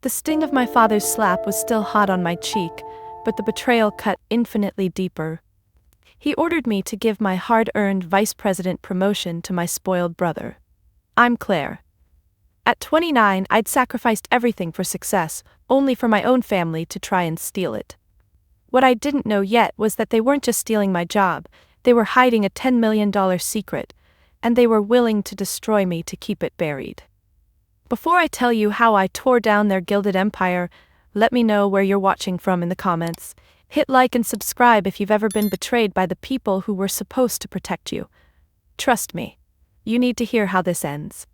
The sting of my father's slap was still hot on my cheek, but the betrayal cut infinitely deeper. He ordered me to give my hard-earned vice president promotion to my spoiled brother. I'm Claire. At 29, I'd sacrificed everything for success, only for my own family to try and steal it. What I didn't know yet was that they weren't just stealing my job, they were hiding a $10 million secret, and they were willing to destroy me to keep it buried. Before I tell you how I tore down their gilded empire, let me know where you're watching from in the comments. Hit like and subscribe if you've ever been betrayed by the people who were supposed to protect you. Trust me, you need to hear how this ends.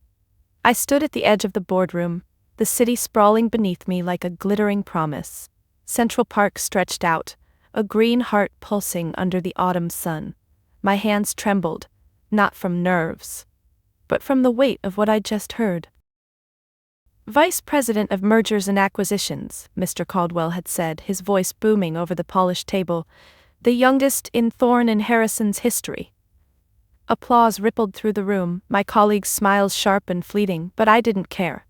I stood at the edge of the boardroom, the city sprawling beneath me like a glittering promise. Central Park stretched out, a green heart pulsing under the autumn sun. My hands trembled, not from nerves, but from the weight of what I'd just heard. Vice President of Mergers and Acquisitions, Mr. Caldwell had said, his voice booming over the polished table, the youngest in Thorne and Harrison's history. Applause rippled through the room, my colleagues' smiles sharp and fleeting, but I didn't care.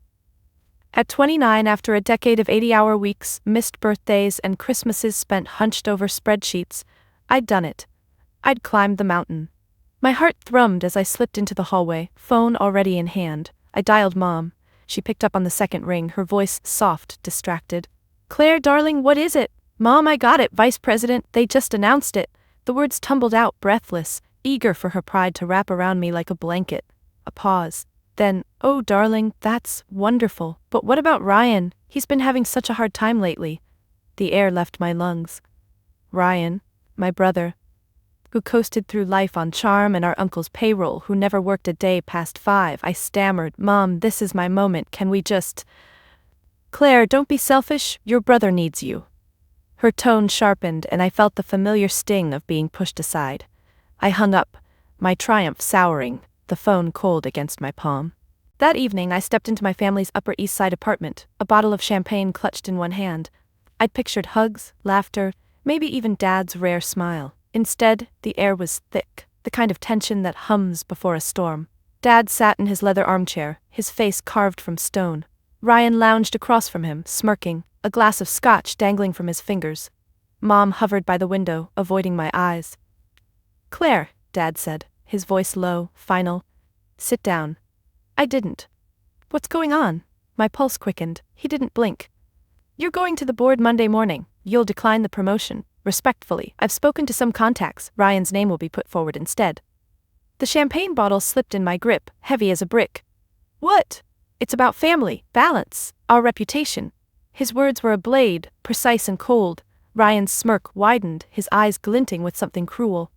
At 29, after a decade of 80-hour weeks, missed birthdays, and Christmases spent hunched over spreadsheets, I'd done it. I'd climbed the mountain. My heart thrummed as I slipped into the hallway, phone already in hand. I dialed Mom. She picked up on the second ring, her voice soft, distracted. "Claire, darling, what is it?" "Mom, I got it, Vice President, they just announced it." The words tumbled out, breathless, eager for her pride to wrap around me like a blanket. A pause. Then, "Oh, darling, that's wonderful, but what about Ryan? He's been having such a hard time lately." The air left my lungs. Ryan, my brother, who coasted through life on charm and our uncle's payroll, who never worked a day past 5, I stammered, "Mom, this is my moment, can we just—" "Claire, don't be selfish, your brother needs you." Her tone sharpened and I felt the familiar sting of being pushed aside. I hung up, my triumph souring, the phone cold against my palm. That evening I stepped into my family's Upper East Side apartment, a bottle of champagne clutched in one hand. I'd pictured hugs, laughter, maybe even Dad's rare smile. Instead, the air was thick, the kind of tension that hums before a storm. Dad sat in his leather armchair, his face carved from stone. Ryan lounged across from him, smirking, a glass of scotch dangling from his fingers. Mom hovered by the window, avoiding my eyes. "Claire," Dad said, his voice low, final. "Sit down." I didn't. "What's going on?" My pulse quickened. He didn't blink. "You're going to the board Monday morning. You'll decline the promotion. Respectfully, I've spoken to some contacts. Ryan's name will be put forward instead." The champagne bottle slipped in my grip, heavy as a brick. "What?" "It's about family, balance, our reputation." His words were a blade, precise and cold. Ryan's smirk widened, his eyes glinting with something cruel.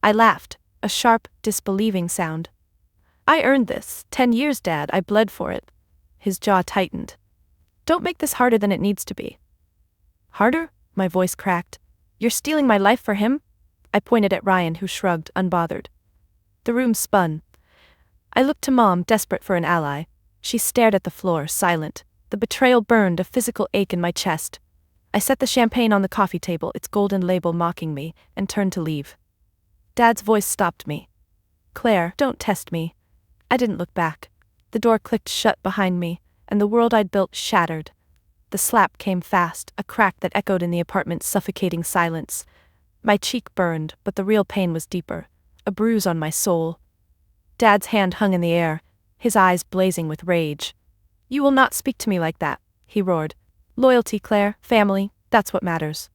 I laughed, a sharp, disbelieving sound. "I earned this. 10 years, Dad, I bled for it." His jaw tightened. "Don't make this harder than it needs to be." "Harder?" My voice cracked. "You're stealing my life for him?" I pointed at Ryan, who shrugged, unbothered. The room spun. I looked to Mom, desperate for an ally. She stared at the floor, silent. The betrayal burned, a physical ache in my chest. I set the champagne on the coffee table, its golden label mocking me, and turned to leave. Dad's voice stopped me. "Claire, don't test me." I didn't look back. The door clicked shut behind me, and the world I'd built shattered. The slap came fast, a crack that echoed in the apartment's suffocating silence. My cheek burned, but the real pain was deeper, a bruise on my soul. Dad's hand hung in the air, his eyes blazing with rage. "You will not speak to me like that," he roared. "Loyalty, Claire, family, that's what matters."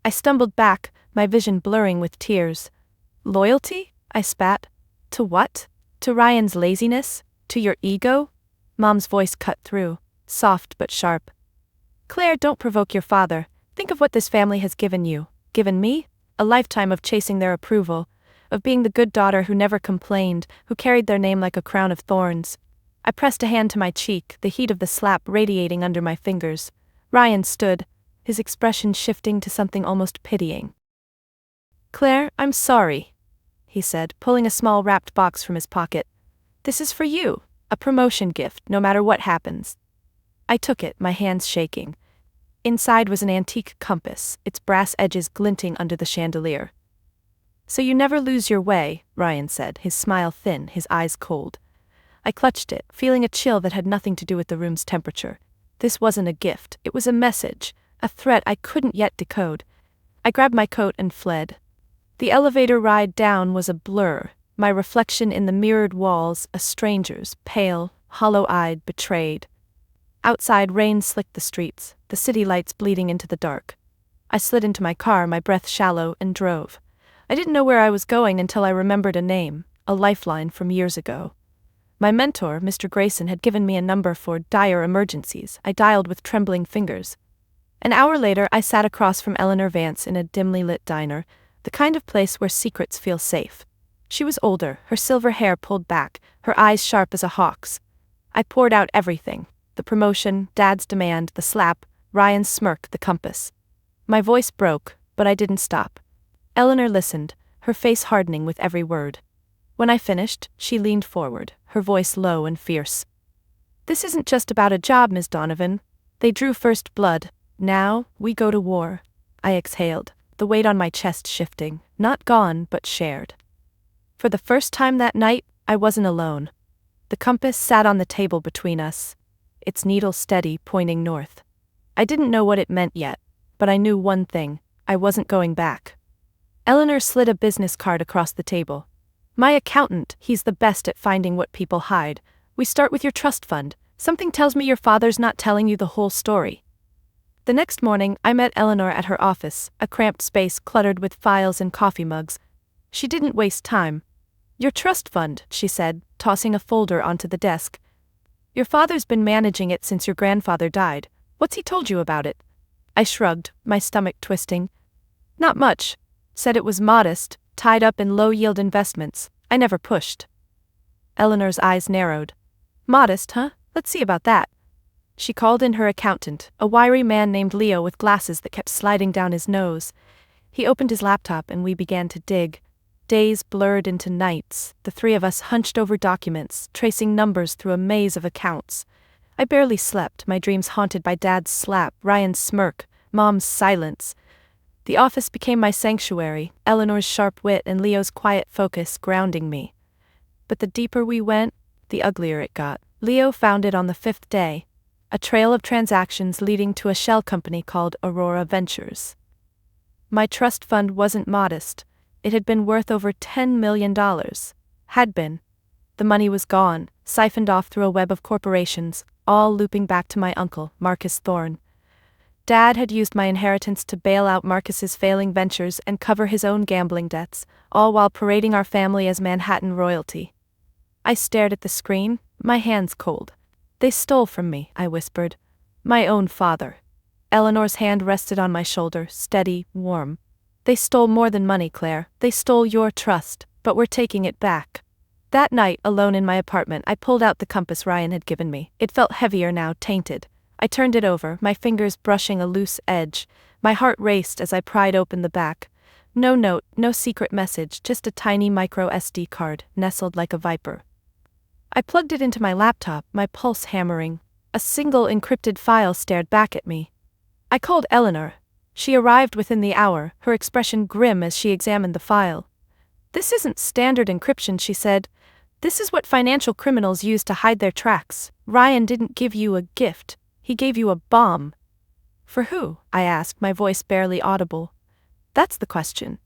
I stumbled back, my vision blurring with tears. "Loyalty?" I spat. "To what? To Ryan's laziness? To your ego?" Mom's voice cut through, soft but sharp. "Claire, don't provoke your father. Think of what this family has given you, given me, a lifetime of chasing their approval, of being the good daughter who never complained, who carried their name like a crown of thorns." I pressed a hand to my cheek, the heat of the slap radiating under my fingers. Ryan stood, his expression shifting to something almost pitying. "Claire, I'm sorry," he said, pulling a small wrapped box from his pocket. "This is for you, a promotion gift, no matter what happens." I took it, my hands shaking. Inside was an antique compass, its brass edges glinting under the chandelier. "So you never lose your way," Ryan said, his smile thin, his eyes cold. I clutched it, feeling a chill that had nothing to do with the room's temperature. This wasn't a gift, it was a message, a threat I couldn't yet decode. I grabbed my coat and fled. The elevator ride down was a blur, my reflection in the mirrored walls, a stranger's, pale, hollow-eyed, betrayed. Outside, rain slicked the streets, the city lights bleeding into the dark. I slid into my car, my breath shallow, and drove. I didn't know where I was going until I remembered a name, a lifeline from years ago. My mentor, Mr. Grayson, had given me a number for dire emergencies. I dialed with trembling fingers. An hour later, I sat across from Eleanor Vance in a dimly lit diner, the kind of place where secrets feel safe. She was older, her silver hair pulled back, her eyes sharp as a hawk's. I poured out everything: the promotion, Dad's demand, the slap, Ryan's smirk, the compass. My voice broke, but I didn't stop. Eleanor listened, her face hardening with every word. When I finished, she leaned forward, her voice low and fierce. "This isn't just about a job, Ms. Donovan. They drew first blood. Now, we go to war." I exhaled, the weight on my chest shifting, not gone, but shared. For the first time that night, I wasn't alone. The compass sat on the table between us, its needle steady, pointing north. I didn't know what it meant yet, but I knew one thing: I wasn't going back. Eleanor slid a business card across the table. "My accountant, he's the best at finding what people hide. We start with your trust fund. Something tells me your father's not telling you the whole story." The next morning, I met Eleanor at her office, a cramped space cluttered with files and coffee mugs. She didn't waste time. "Your trust fund," she said, tossing a folder onto the desk. "Your father's been managing it since your grandfather died. What's he told you about it?" I shrugged, my stomach twisting. "Not much. Said it was modest, tied up in low-yield investments. I never pushed." Eleanor's eyes narrowed. "Modest, huh? Let's see about that." She called in her accountant, a wiry man named Leo with glasses that kept sliding down his nose. He opened his laptop and we began to dig. Days blurred into nights, the three of us hunched over documents, tracing numbers through a maze of accounts. I barely slept, my dreams haunted by Dad's slap, Ryan's smirk, Mom's silence. The office became my sanctuary, Eleanor's sharp wit and Leo's quiet focus grounding me. But the deeper we went, the uglier it got. Leo found it on the 5th day, a trail of transactions leading to a shell company called Aurora Ventures. My trust fund wasn't modest. It had been worth over $10 million. Had been. The money was gone, siphoned off through a web of corporations, all looping back to my uncle, Marcus Thorne. Dad had used my inheritance to bail out Marcus's failing ventures and cover his own gambling debts, all while parading our family as Manhattan royalty. I stared at the screen, my hands cold. "They stole from me," I whispered. "My own father." Eleanor's hand rested on my shoulder, steady, warm. "They stole more than money, Claire. They stole your trust, but we're taking it back." That night, alone in my apartment, I pulled out the compass Ryan had given me. It felt heavier now, tainted. I turned it over, my fingers brushing a loose edge. My heart raced as I pried open the back. No note, no secret message, just a tiny micro SD card, nestled like a viper. I plugged it into my laptop, my pulse hammering. A single encrypted file stared back at me. I called Eleanor. She arrived within the hour, her expression grim as she examined the file. "This isn't standard encryption," she said. "This is what financial criminals use to hide their tracks. Ryan didn't give you a gift. He gave you a bomb." "For who?" I asked, my voice barely audible. "That's the question."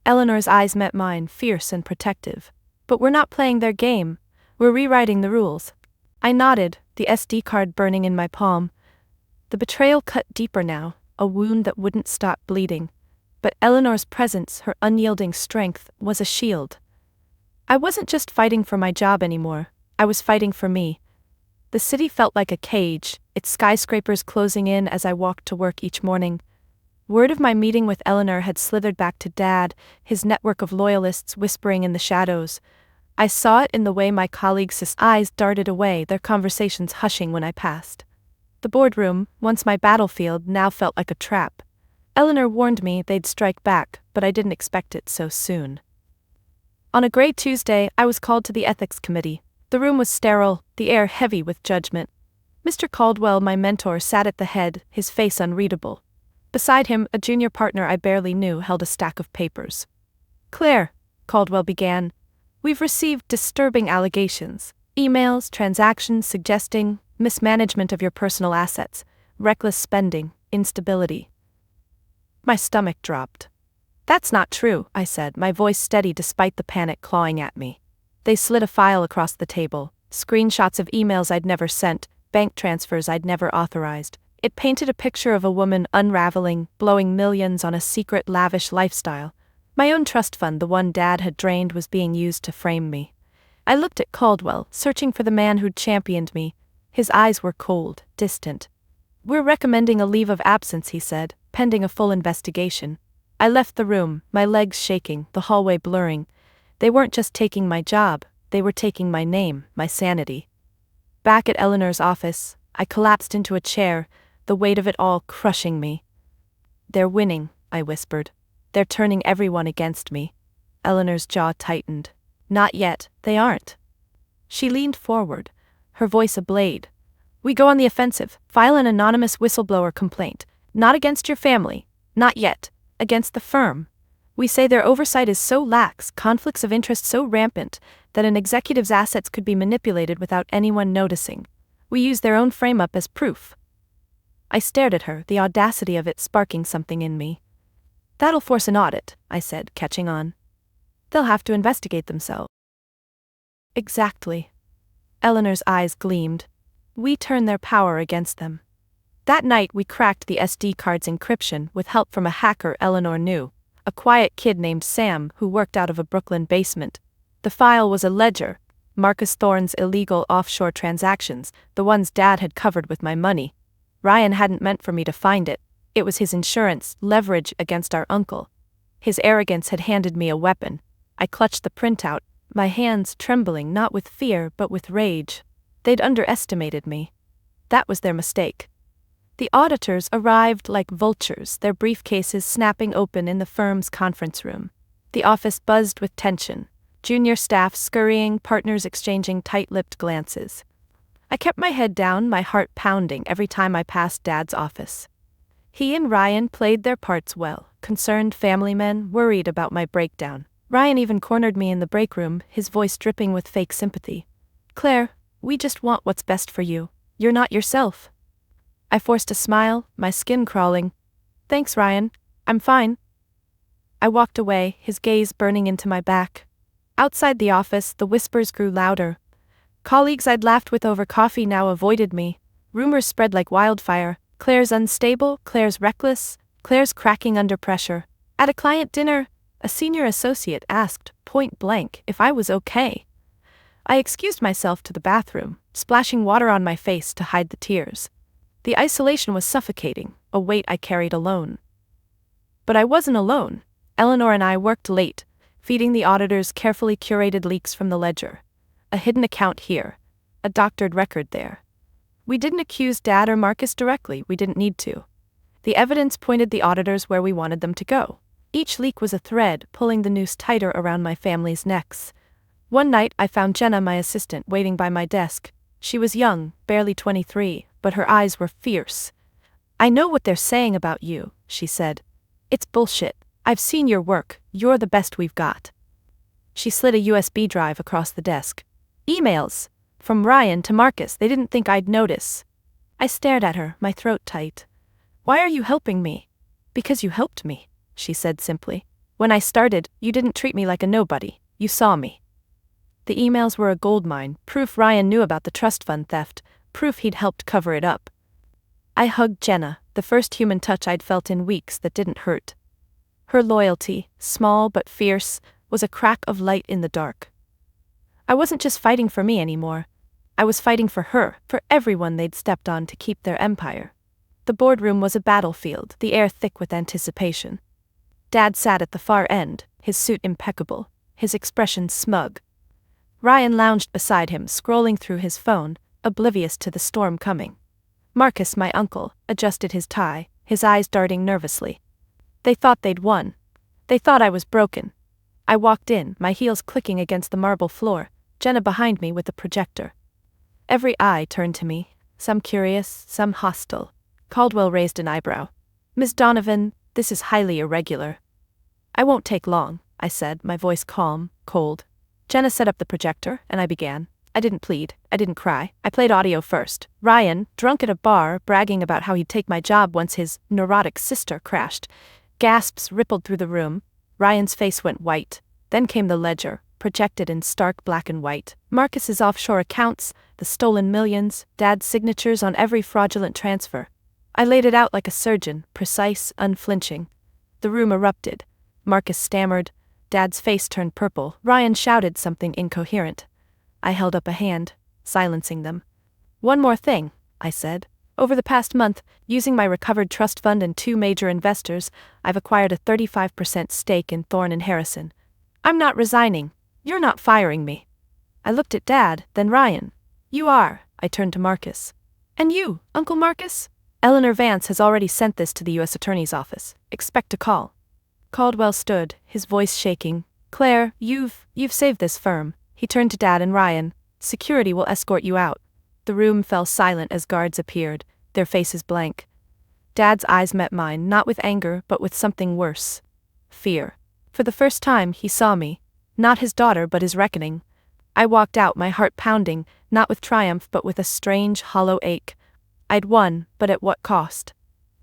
Eleanor's eyes met mine, fierce and protective. "But we're not playing their game. We're rewriting the rules." I nodded, the SD card burning in my palm. The betrayal cut deeper now, a wound that wouldn't stop bleeding. But Eleanor's presence, her unyielding strength, was a shield. I wasn't just fighting for my job anymore, I was fighting for me. The city felt like a cage, its skyscrapers closing in as I walked to work each morning. Word of my meeting with Eleanor had slithered back to Dad, his network of loyalists whispering in the shadows. I saw it in the way my colleagues' eyes darted away, their conversations hushing when I passed. The boardroom, once my battlefield, now felt like a trap. Eleanor warned me they'd strike back, but I didn't expect it so soon. On a gray Tuesday, I was called to the ethics committee. The room was sterile, the air heavy with judgment. Mr. Caldwell, my mentor, sat at the head, his face unreadable. Beside him, a junior partner I barely knew held a stack of papers. "Claire," Caldwell began, "we've received disturbing allegations. Emails, transactions suggesting mismanagement of your personal assets, reckless spending, instability. My stomach dropped. That's not true, I said, my voice steady despite the panic clawing at me. They slid a file across the table, screenshots of emails I'd never sent, bank transfers I'd never authorized. It painted a picture of a woman unraveling, blowing millions on a secret lavish lifestyle. My own trust fund, the one Dad had drained, was being used to frame me. I looked at Caldwell, searching for the man who'd championed me. His eyes were cold, distant. We're recommending a leave of absence, he said, pending a full investigation. I left the room, my legs shaking, the hallway blurring. They weren't just taking my job, they were taking my name, my sanity. Back at Eleanor's office, I collapsed into a chair, the weight of it all crushing me. They're winning, I whispered. They're turning everyone against me. Eleanor's jaw tightened. Not yet, they aren't. She leaned forward, her voice a blade. We go on the offensive, file an anonymous whistleblower complaint. Not against your family, not yet. Against the firm. We say their oversight is so lax, conflicts of interest so rampant, that an executive's assets could be manipulated without anyone noticing. We use their own frame-up as proof. I stared at her, the audacity of it sparking something in me. That'll force an audit, I said, catching on. They'll have to investigate themselves. Exactly. Eleanor's eyes gleamed. We turn their power against them. That night we cracked the SD card's encryption with help from a hacker Eleanor knew, a quiet kid named Sam who worked out of a Brooklyn basement. The file was a ledger, Marcus Thorne's illegal offshore transactions, the ones Dad had covered with my money. Ryan hadn't meant for me to find it. It was his insurance, leverage against our uncle. His arrogance had handed me a weapon. I clutched the printout, my hands trembling not with fear but with rage. They'd underestimated me. That was their mistake. The auditors arrived like vultures, their briefcases snapping open in the firm's conference room. The office buzzed with tension, junior staff scurrying, partners exchanging tight-lipped glances. I kept my head down, my heart pounding every time I passed Dad's office. He and Ryan played their parts well, concerned family men worried about my breakdown. Ryan even cornered me in the break room, his voice dripping with fake sympathy. Claire, we just want what's best for you. You're not yourself. I forced a smile, my skin crawling. Thanks, Ryan. I'm fine. I walked away, his gaze burning into my back. Outside the office, the whispers grew louder. Colleagues I'd laughed with over coffee now avoided me. Rumors spread like wildfire. Claire's unstable, Claire's reckless, Claire's cracking under pressure. At a client dinner, a senior associate asked, point blank, if I was okay. I excused myself to the bathroom, splashing water on my face to hide the tears. The isolation was suffocating, a weight I carried alone. But I wasn't alone. Eleanor and I worked late, feeding the auditors carefully curated leaks from the ledger. A hidden account here, a doctored record there. We didn't accuse Dad or Marcus directly, we didn't need to. The evidence pointed the auditors where we wanted them to go. Each leak was a thread, pulling the noose tighter around my family's necks. One night I found Jenna, my assistant, waiting by my desk. She was young, barely 23, but her eyes were fierce. I know what they're saying about you, she said. It's bullshit. I've seen your work, you're the best we've got. She slid a USB drive across the desk. Emails. From Ryan to Marcus, they didn't think I'd notice. I stared at her, my throat tight. Why are you helping me? Because you helped me, she said simply. When I started, you didn't treat me like a nobody, you saw me. The emails were a goldmine, proof Ryan knew about the trust fund theft, proof he'd helped cover it up. I hugged Jenna, the first human touch I'd felt in weeks that didn't hurt. Her loyalty, small but fierce, was a crack of light in the dark. I wasn't just fighting for me anymore. I was fighting for her, for everyone they'd stepped on to keep their empire. The boardroom was a battlefield, the air thick with anticipation. Dad sat at the far end, his suit impeccable, his expression smug. Ryan lounged beside him, scrolling through his phone, oblivious to the storm coming. Marcus, my uncle, adjusted his tie, his eyes darting nervously. They thought they'd won. They thought I was broken. I walked in, my heels clicking against the marble floor, Jenna behind me with the projector. Every eye turned to me, some curious, some hostile. Caldwell raised an eyebrow. Miss Donovan, this is highly irregular. I won't take long, I said, my voice calm, cold. Jenna set up the projector, and I began. I didn't plead, I didn't cry, I played audio first. Ryan, drunk at a bar, bragging about how he'd take my job once his neurotic sister crashed. Gasps rippled through the room. Ryan's face went white. Then came the ledger, projected in stark black and white. Marcus's offshore accounts, the stolen millions, Dad's signatures on every fraudulent transfer. I laid it out like a surgeon, precise, unflinching. The room erupted. Marcus stammered. Dad's face turned purple. Ryan shouted something incoherent. I held up a hand, silencing them. One more thing, I said. Over the past month, using my recovered trust fund and 2 major investors, I've acquired a 35% stake in Thorne & Harrison. I'm not resigning. You're not firing me. I looked at Dad, then Ryan. You are, I turned to Marcus. And you, Uncle Marcus? Eleanor Vance has already sent this to the U.S. Attorney's Office. Expect a call. Caldwell stood, his voice shaking. Claire, you've saved this firm. He turned to Dad and Ryan. Security will escort you out. The room fell silent as guards appeared, their faces blank. Dad's eyes met mine, not with anger, but with something worse. Fear. For the first time, he saw me. Not his daughter, but his reckoning. I walked out, my heart pounding, not with triumph, but with a strange, hollow ache. I'd won, but at what cost?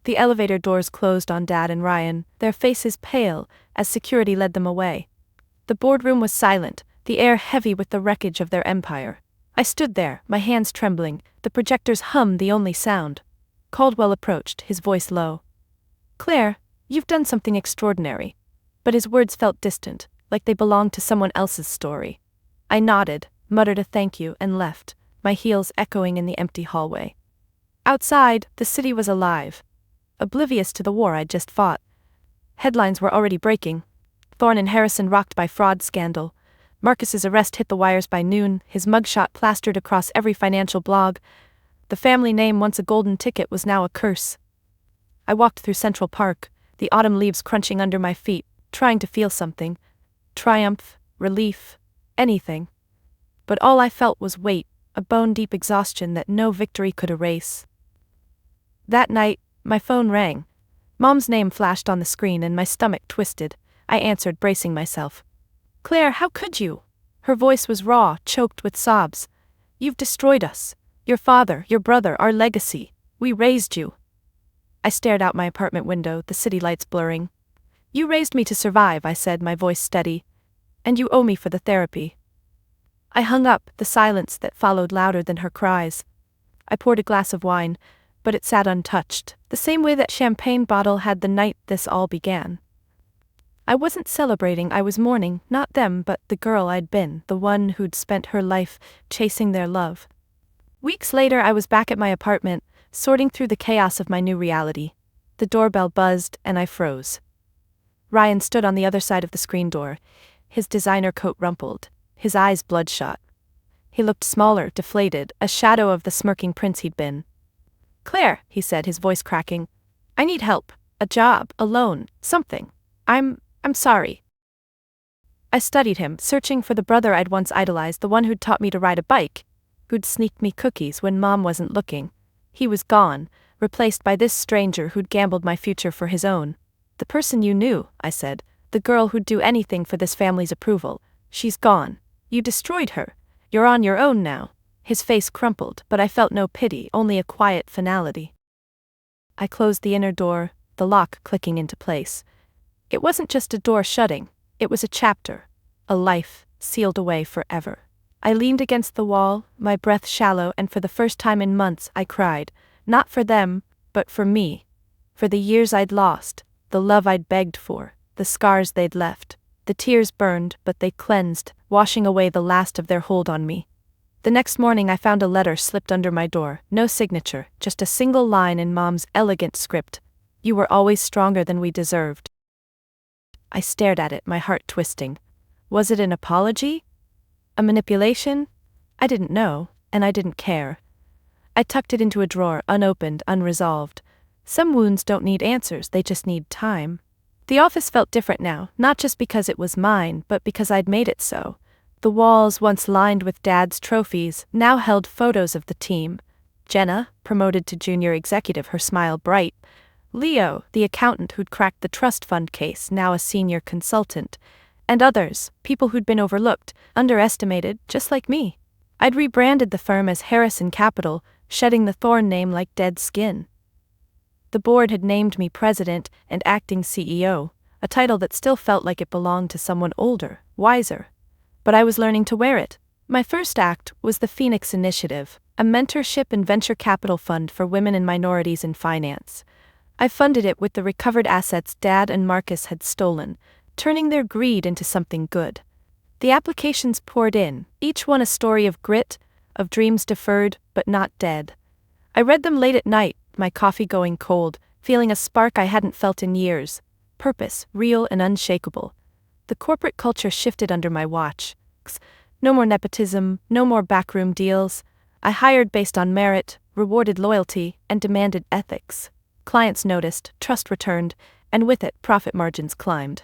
The elevator doors closed on Dad and Ryan, their faces pale, as security led them away. The boardroom was silent, the air heavy with the wreckage of their empire. I stood there, my hands trembling, the projector's hum the only sound. Caldwell approached, his voice low. Claire, you've done something extraordinary. But his words felt distant, like they belonged to someone else's story. I nodded, muttered a thank you, and left, my heels echoing in the empty hallway. Outside, the city was alive. Oblivious to the war I'd just fought. Headlines were already breaking. Thorne & Harrison rocked by fraud scandal. Marcus's arrest hit the wires by noon, his mugshot plastered across every financial blog. The family name, once a golden ticket, was now a curse. I walked through Central Park, the autumn leaves crunching under my feet, trying to feel something. Triumph, relief, anything. But all I felt was weight, a bone-deep exhaustion that no victory could erase. That night, my phone rang. Mom's name flashed on the screen and my stomach twisted. I answered, bracing myself. Claire, how could you? Her voice was raw, choked with sobs. You've destroyed us. Your father, your brother, our legacy. We raised you. I stared out my apartment window, the city lights blurring. You raised me to survive, I said, my voice steady. And you owe me for the therapy. I hung up, the silence that followed louder than her cries. I poured a glass of wine, but it sat untouched, the same way that champagne bottle had the night this all began. I wasn't celebrating, I was mourning, not them, but the girl I'd been, the one who'd spent her life chasing their love. Weeks later, I was back at my apartment, sorting through the chaos of my new reality. The doorbell buzzed, and I froze. Ryan stood on the other side of the screen door, his designer coat rumpled, his eyes bloodshot. He looked smaller, deflated, a shadow of the smirking prince he'd been. Claire, he said, his voice cracking. I need help. A job, a loan, something. I'm sorry. I studied him, searching for the brother I'd once idolized, the one who'd taught me to ride a bike, who'd sneaked me cookies when Mom wasn't looking. He was gone, replaced by this stranger who'd gambled my future for his own. The person you knew, I said, the girl who'd do anything for this family's approval. She's gone. You destroyed her. You're on your own now. His face crumpled, but I felt no pity, only a quiet finality. I closed the inner door, the lock clicking into place. It wasn't just a door shutting, it was a chapter, a life sealed away forever. I leaned against the wall, my breath shallow, and for the first time in months I cried, not for them, but for me. For the years I'd lost, the love I'd begged for, the scars they'd left. The tears burned, but they cleansed, washing away the last of their hold on me. The next morning I found a letter slipped under my door, no signature, just a single line in Mom's elegant script. You were always stronger than we deserved. I stared at it, my heart twisting. Was it an apology? A manipulation? I didn't know, and I didn't care. I tucked it into a drawer, unopened, unresolved. Some wounds don't need answers, they just need time. The office felt different now, not just because it was mine, but because I'd made it so. The walls, once lined with Dad's trophies, now held photos of the team. Jenna, promoted to junior executive, her smile bright. Leo, the accountant who'd cracked the trust fund case, now a senior consultant. And others, people who'd been overlooked, underestimated, just like me. I'd rebranded the firm as Harrison Capital, shedding the Thorn name like dead skin. The board had named me president and acting CEO, a title that still felt like it belonged to someone older, wiser. But I was learning to wear it. My first act was the Phoenix Initiative, a mentorship and venture capital fund for women and minorities in finance. I funded it with the recovered assets Dad and Marcus had stolen, turning their greed into something good. The applications poured in, each one a story of grit, of dreams deferred but not dead. I read them late at night, my coffee going cold, feeling a spark I hadn't felt in years. Purpose, real and unshakable. The corporate culture shifted under my watch. No more nepotism, no more backroom deals. I hired based on merit, rewarded loyalty, and demanded ethics. Clients noticed, trust returned, and with it, profit margins climbed.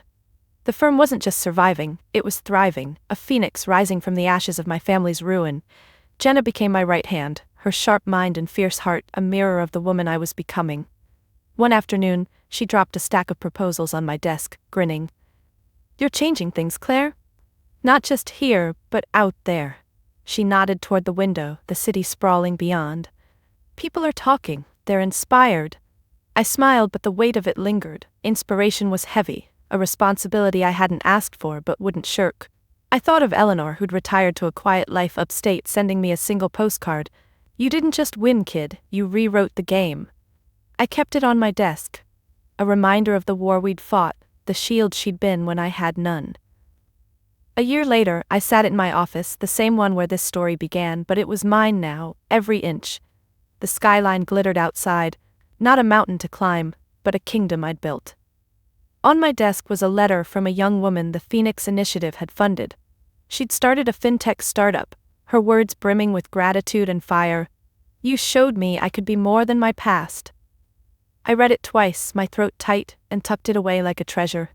The firm wasn't just surviving, it was thriving, a phoenix rising from the ashes of my family's ruin. Jenna became my right hand, her sharp mind and fierce heart a mirror of the woman I was becoming. One afternoon, she dropped a stack of proposals on my desk, grinning. "You're changing things, Claire? Not just here, but out there." She nodded toward the window, the city sprawling beyond. "People are talking, they're inspired." I smiled, but the weight of it lingered. Inspiration was heavy, a responsibility I hadn't asked for but wouldn't shirk. I thought of Eleanor, who'd retired to a quiet life upstate, sending me a single postcard. "You didn't just win, kid, you rewrote the game." I kept it on my desk. A reminder of the war we'd fought, the shield she'd been when I had none. A year later, I sat in my office, the same one where this story began, but it was mine now, every inch. The skyline glittered outside, not a mountain to climb, but a kingdom I'd built. On my desk was a letter from a young woman the Phoenix Initiative had funded. She'd started a fintech startup, her words brimming with gratitude and fire. "You showed me I could be more than my past." I read it twice, my throat tight, and tucked it away like a treasure.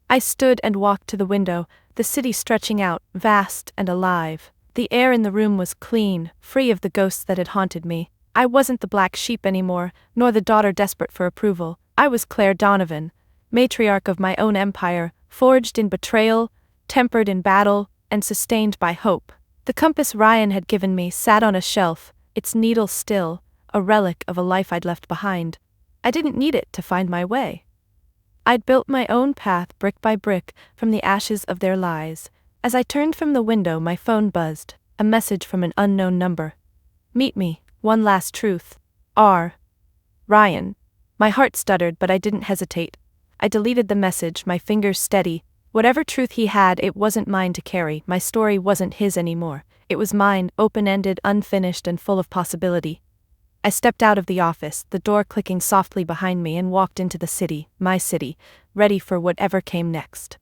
I stood and walked to the window, the city stretching out, vast and alive. The air in the room was clean, free of the ghosts that had haunted me. I wasn't the black sheep anymore, nor the daughter desperate for approval. I was Claire Donovan, matriarch of my own empire, forged in betrayal, tempered in battle, and sustained by hope. The compass Ryan had given me sat on a shelf, its needle still, a relic of a life I'd left behind. I didn't need it to find my way. I'd built my own path brick by brick from the ashes of their lies. As I turned from the window, my phone buzzed, a message from an unknown number. "Meet me, one last truth. R. Ryan." My heart stuttered, but I didn't hesitate. I deleted the message, my fingers steady. Whatever truth he had, it wasn't mine to carry. My story wasn't his anymore. It was mine, open-ended, unfinished, and full of possibility. I stepped out of the office, the door clicking softly behind me, and walked into the city, my city, ready for whatever came next.